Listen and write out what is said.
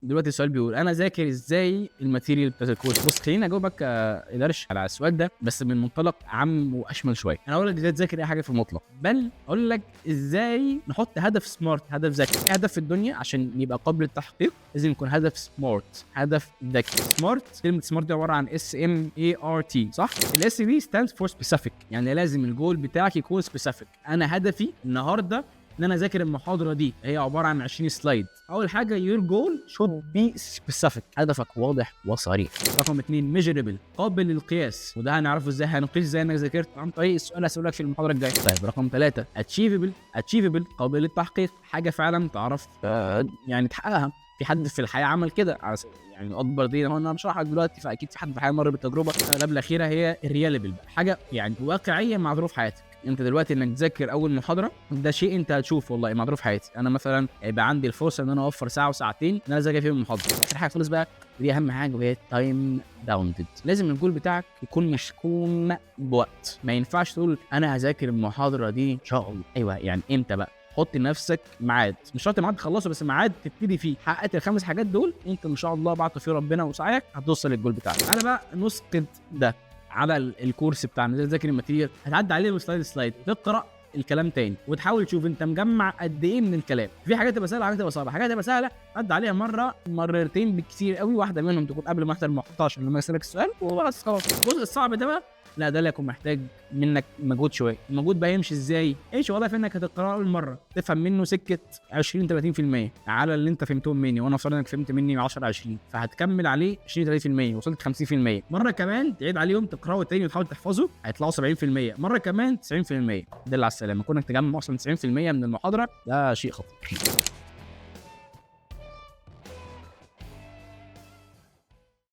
دلوقتي السؤال بيقول انا ذاكر ازاي الماتيريال بتاعت الكورس. بص خليني اجاوبك ادرش على السؤال ده بس من منطلق عام واشمل شويه. انا اقول لك ازاي تذاكر اي حاجه في المطلق، بل اقول لك ازاي نحط هدف سمارت، هدف ذكي. هدف في الدنيا عشان يبقى قابل للتحقيق لازم يكون هدف سمارت، هدف ذكي. سمارت، كلمه سمارت دي عباره عن SMART صح؟ الاس دي ستاندز فور سبيسيفيك، يعني لازم الجول بتاعك يكون سبيسيفيك. انا هدفي النهارده ان انا اذاكر المحاضره دي، هي عباره عن 20 سلايد. اول حاجه your goal should be specific، هدفك واضح وصريح. رقم 2 measurable، قابل للقياس، وده هنعرفه ازاي، هنقيس ازاي انك ذاكرت عن طريق السؤال هسألك في المحاضره الجايه. طيب رقم 3 achievable، قابل للتحقيق، حاجه فعلا تعرف يعني تحققها. في حد في الحياه عمل كده يعني اكبر دي انا بشرحها دلوقتي، فاكيد في حد في الحياه مر بالتجربه. القبل الاخيره هي الرياليبل، حاجه يعني واقعيه مع ظروف حياتك. انت دلوقتي انك تذاكر اول محاضره ده شيء انت هتشوف والله مع ظروف حياتي. انا مثلا يبقى عندي الفرصه ان انا اوفر ساعه وساعتين ان انا اذاكر فيهم المحاضره. اخر حاجه خالص بقى ودي اهم حاجه وهي تايم باوندد، لازم الجول بتاعك يكون محكوم بوقت. ما ينفعش تقول انا هذاكر المحاضره دي ان شاء الله. ايوه يعني امتى بقى؟ حط لنفسك ميعاد، مش شرط ميعاد تخلصه بس ميعاد تبتدي فيه. حققت الخمس حاجات دول انت ان شاء الله بعد توفيق ربنا وسعيك هتوصل للجول بتاعك. انا بقى نسقط ده على الكورس بتاعنا ازاي تذاكر الماتيريال. هتعدي عليه سلايد تقرا الكلام تاني وتحاول تشوف انت مجمع قد ايه من الكلام. في حاجات تبقى سهله، حاجات تبقى صعبه. حاجات تبقى سهله عدى عليها مره مرتين بالكثير قوي، واحده منهم تكون قبل ما احضر المحاضره عشان لما يسالك السؤال وبس خلاص. الجزء الصعب ده بقى لا، ده اللي هيكون محتاج منك مجهود شويه. المجهود بقى يمشي ازاي؟ ايش والله في انك هتقراه اول مره تفهم منه سكه 20 30% على اللي انت فهمتهم مني، وانا افترض انك فهمت مني 10 20، فهتكمل عليه 20 30%، وصلت 50%. مره كمان تعيد عليهم تقراه تاني وتحاول تحفظه هيطلعوا 70%، مره كمان 90%. دل على السلامه. كونك تجمع اصلا 90% من المحاضره ده شيء خطير.